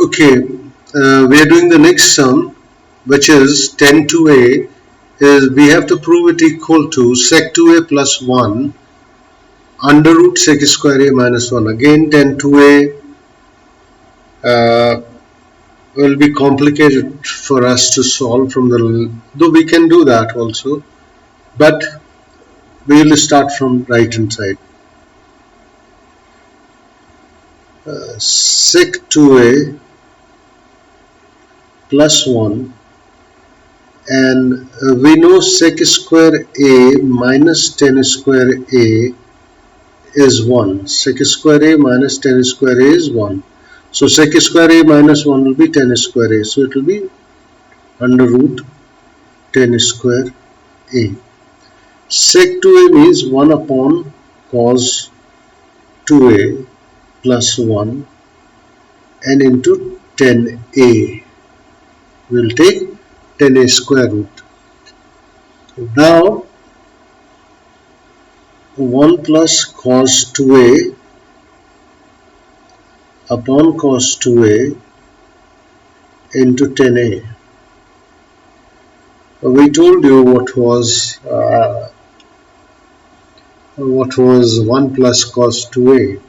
Okay, we are doing the next sum, which is 10 to a, is we have to prove it equal to sec 2a plus 1 under root sec square a minus 1. Again 10 to a will be complicated for us to solve from the, though we can do that also, but we will start from right hand side. Sec 2a plus 1, and we know sec square a minus 10 square a is 1. Sec square a minus 10 square a is 1. So sec square a minus 1 will be 10 square a. So it will be under root 10 square a. Sec 2a means 1 upon cos 2a plus 1 and into 10a. We will take 10a square root. Now 1 plus cos 2a upon cos 2a into 10a. We told you what was 1 plus cos 2a.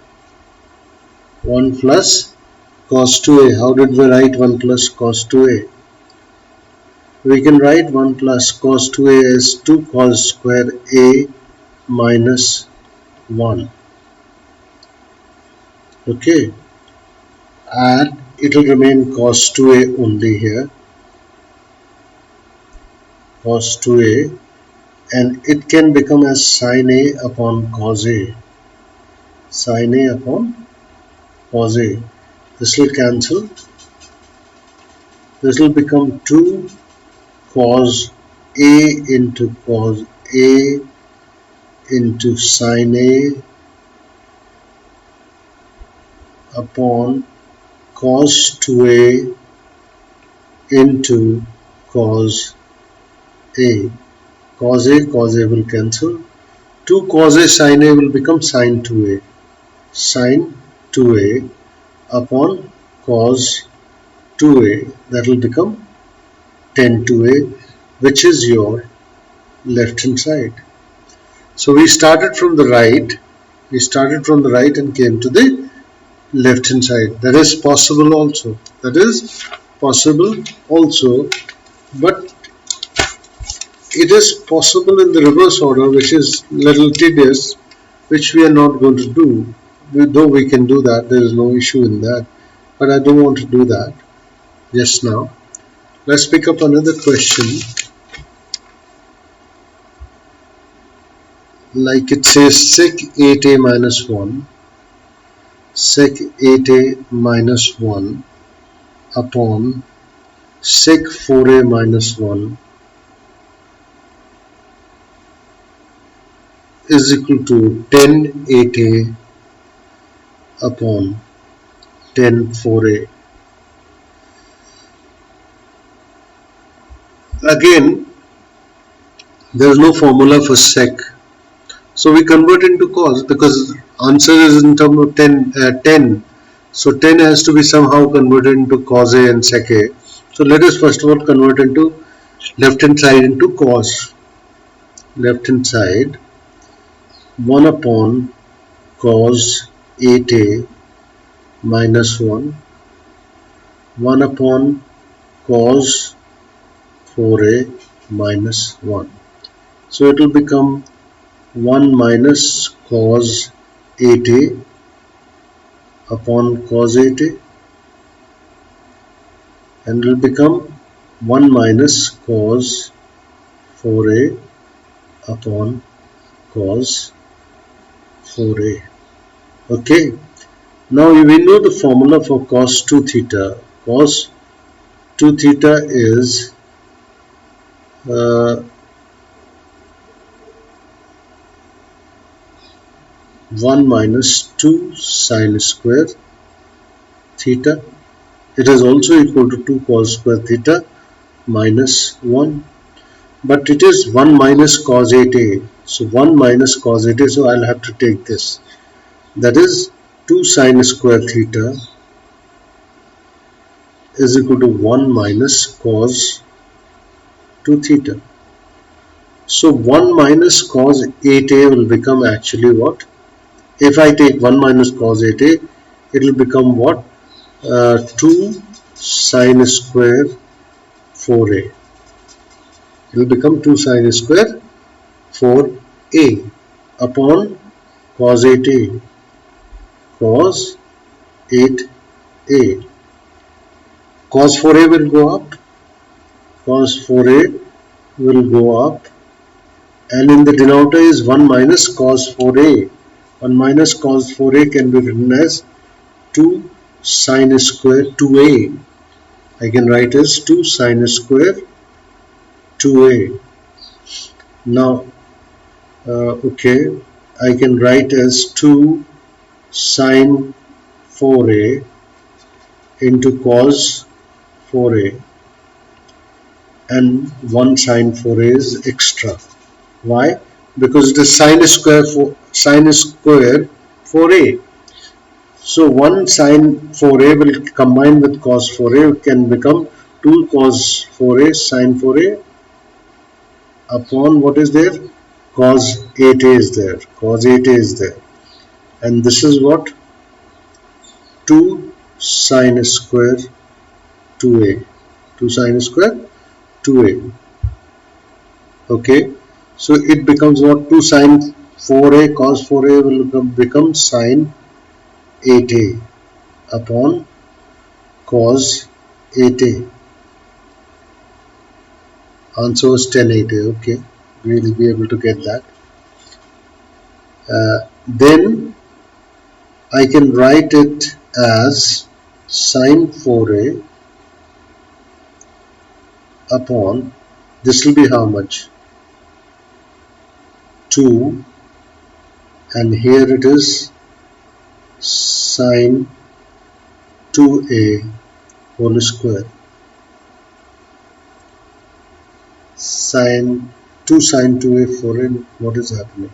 1 plus cos 2a. How did we write 1 plus cos 2a? We can write 1 plus cos 2a as 2 cos square a minus 1. Okay, and it will remain cos 2a only here, cos 2a, and it can become as sin a upon cos a, sin a upon cos a. This will cancel. This will become 2 cos a into cos a into sin a upon cos 2a into cos a. Cos a will cancel. 2 cos a sin a will become sin 2a. Sin 2a upon cos 2a, that will become 10 2a, which is your left hand side. So we started from the right. We started from the right and came to the left hand side. That is possible also. That is possible also, but it is possible in the reverse order, which is little tedious, which we are not going to do. Though we can do that, there is no issue in that, but I don't want to do that just now. Let's pick up another question. Like it says sec 8a minus 1, sec 8a minus 1 upon sec 4a minus 1 is equal to 10 8a upon 10 4a. Again, there is no formula for sec, so we convert into cos because answer is in terms of 10. So 10 has to be somehow converted into cos a and sec a. So let us first of all convert into left hand side into cos. Left hand side, 1 upon cos 8a minus 1, 1 upon cos 4a minus 1. So it will become 1 minus cos 8a upon cos 8a, and it will become 1 minus cos 4a upon cos 4a. Okay, now we know the formula for cos 2 theta. Cos 2 theta is 1 minus 2 sin square theta. It is also equal to 2 cos square theta minus 1. But it is 1 minus cos 8a. So 1 minus cos 8a, so I'll have to take this. That is 2 sin square theta is equal to 1 minus cos 2 theta. So 1 minus cos 8a will become actually what? If I take 1 minus cos 8a, it will become what? 2 sine square 4a. It will become 2 sine square 4a upon cos 8a. Cos 8a. Cos 4a will go up. Cos 4a will go up. And in the denominator is 1 minus cos 4a. 1 minus cos 4a can be written as 2 sine square 2a. I can write as 2 sine square 2a. Now, okay, I can write as 2 sine 4a into cos 4a, and 1 sine 4a is extra. Why? Because it is sine square 4a. So 1 sine 4a will combine with cos 4a, can become 2 cos 4a sine 4a upon what is there? Cos 8a is there. Cos 8a is there. And this is what? 2 sine square 2a. 2 sine square 2a. Okay. So it becomes what? 2 sine 4a cos 4a will become sine 8a upon cos 8a. Answer is 10/8a. Okay, we will be able to get that. Then I can write it as sine 4a upon, this will be how much? 2, and here it is sine 2a whole square. Sine 2 sine 2a 4a. What is happening?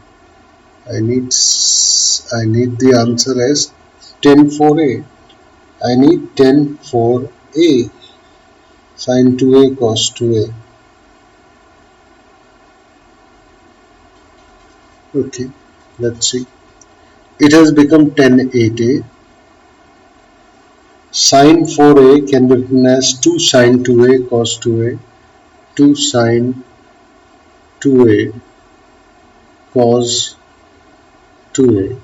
I need the answer as 10/4a. I need 10/4a. Sine 2a cos 2a. Okay, let's see. It has become 10/8a. Sine 4a can be written as 2 sine 2a cos 2a. 2 sine 2a cos 2a,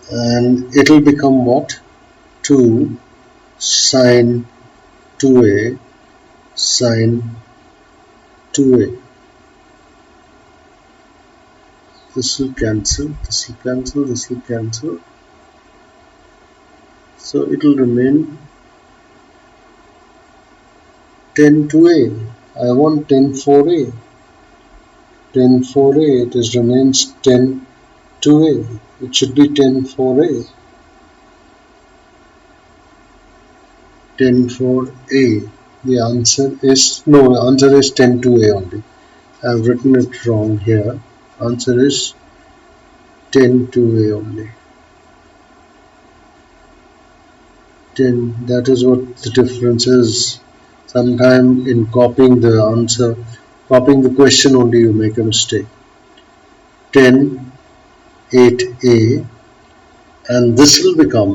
and it will become what? 2 sine 2a sine 2a. This will cancel, this will cancel, this will cancel. So it will remain 10/2a. I want 10/4a. 10/4a, it is remains 10/2a. It should be 10/4a. 10/4a. The answer is, no, the answer is 10/2a only. I have written it wrong here. Answer is 10/2a only. 10, that is what the difference is. Sometime in copying the answer, copying the question only, you make a mistake. 10/8a, and this will become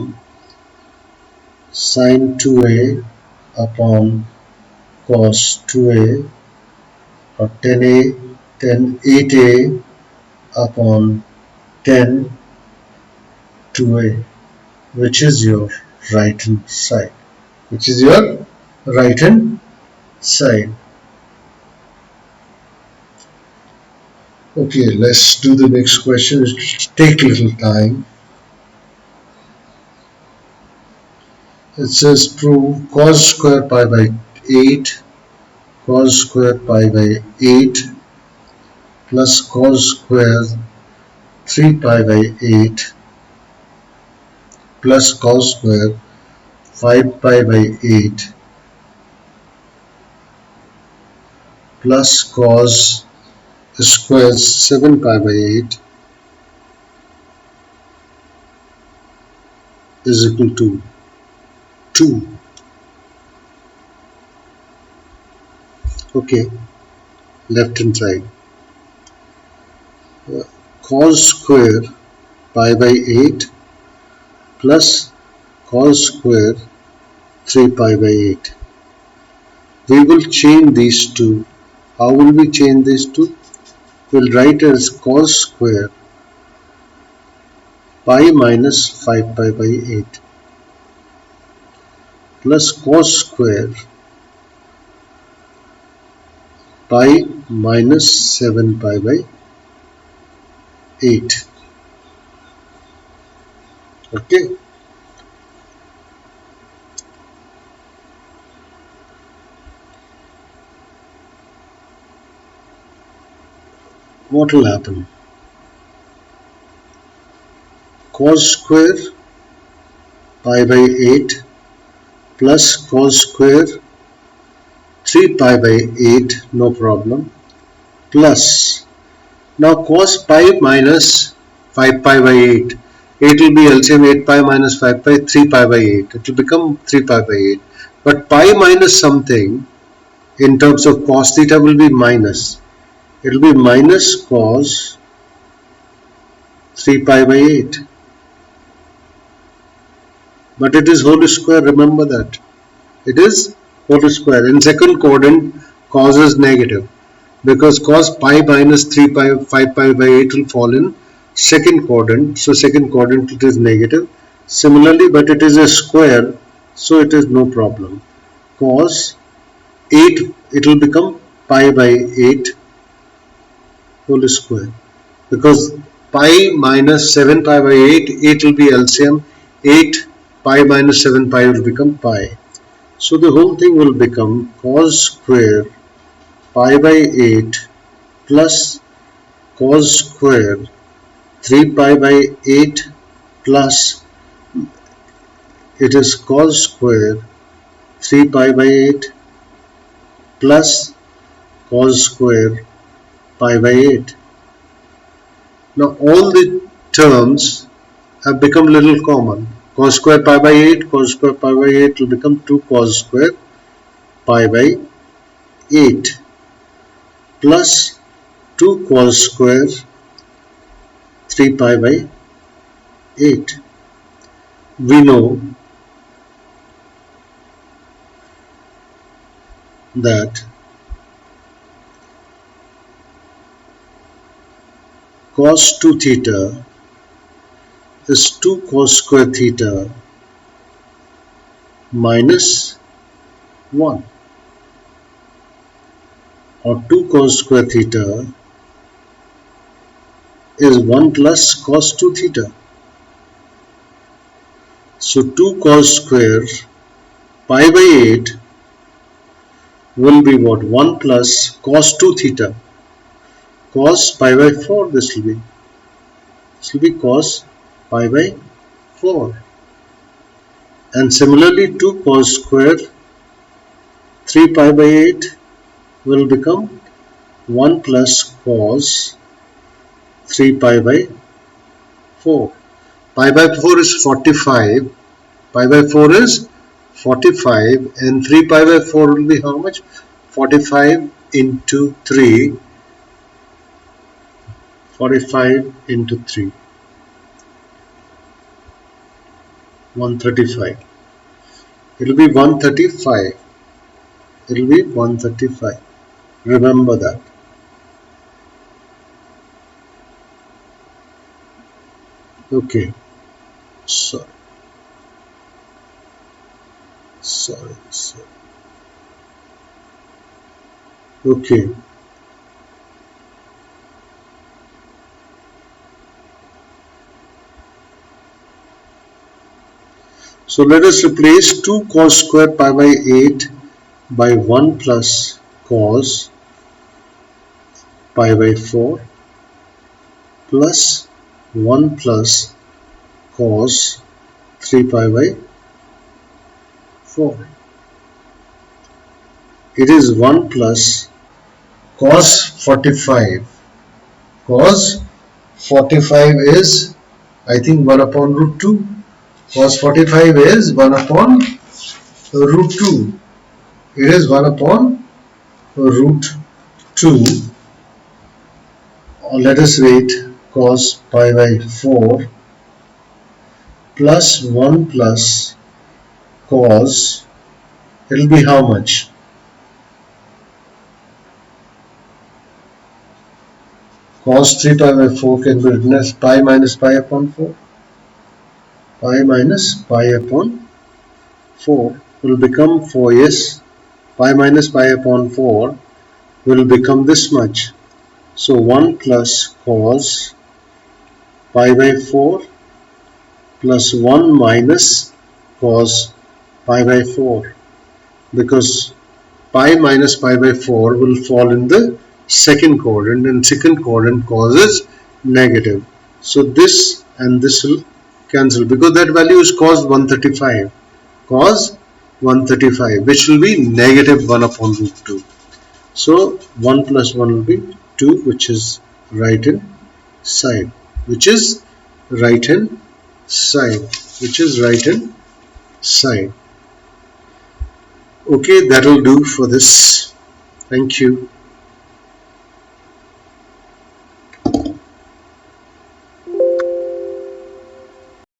sine 2a upon cos 2a, or 10/8a upon 10/2a, which is your right hand side. Which is your right hand side. Okay, let's do the next question. It will take a little time. It says prove cos square pi by 8 cos square pi by 8 plus cos square 3 pi by 8 plus cos square 5 pi by 8 plus cos square 7 pi by 8 is equal to 2. Okay, left hand side. Cos square pi by 8 plus cos square 3 pi by 8. We will change these two. How will we change these two? We'll write as cos square pi minus 5 pi by 8 plus cos square pi minus 7 pi by 8. Okay. What will happen? Cos square pi by 8 plus cos square 3 pi by 8, no problem, plus now cos pi minus 5 pi by 8. 8 will be LCM 8 pi minus 5 pi, 3 pi by 8. It will become 3 pi by 8. But pi minus something in terms of cos theta will be minus. It will be minus cos 3 pi by 8. But it is whole square, remember that. It is whole square. In second quadrant, cos is negative. Because cos pi minus 3 pi 5 pi by 8 will fall in second quadrant. So second quadrant it is negative. Similarly, but it is a square, so it is no problem. Cos 8, it will become pi by 8 whole square. Because pi minus 7 pi by 8, 8 will be LCM. 8 pi minus 7 pi will become pi. So the whole thing will become cos square pi by 8 plus cos square 3 pi by 8 plus it is cos square 3 pi by 8 plus cos square pi by 8. Now all the terms have become little common. Cos square pi by 8, cos square pi by 8 will become 2 cos square pi by 8 plus 2 cos square 3 pi by 8. We know that cos 2 theta is 2 cos square theta minus 1, or 2 cos square theta is 1 plus cos 2 theta. So 2 cos square pi by 8 will be what? 1 plus cos 2 theta. Cos pi by 4 this will be. This will be cos pi by 4. And similarly 2 cos square 3 pi by 8 will become 1 plus cos 3 pi by 4. Pi by 4 is 45. Pi by 4 is 45 and 3 pi by 4 will be how much? 45 into 3. 45 into 3. 135. It will be 135. It will be 135. Remember that. Okay. Sorry. Okay. So let us replace 2 cos square pi by 8 by 1 plus cos pi by 4 plus 1 plus cos 3 pi by 4. It is 1 plus cos 45. Cos 45 is, I think, 1 upon root 2. Cos 45 is 1 upon root 2. It is 1 upon root 2, or let us write cos pi by 4 plus 1 plus cos, it will be how much? Cos 3 pi by 4 can be written as pi minus pi upon 4. Pi minus pi upon 4 will become 4, yes. Pi minus pi upon 4 will become this much. So 1 plus cos pi by 4 plus 1 minus cos pi by 4, because pi minus pi by 4 will fall in the second quadrant, and second quadrant causes negative. So this and this will cancel because that value is cos 135. Cos 135, which will be negative 1 upon root 2. So 1 plus 1 will be 2, which is right hand side. Which is right hand side. Which is right hand side. Okay, that will do for this. Thank you.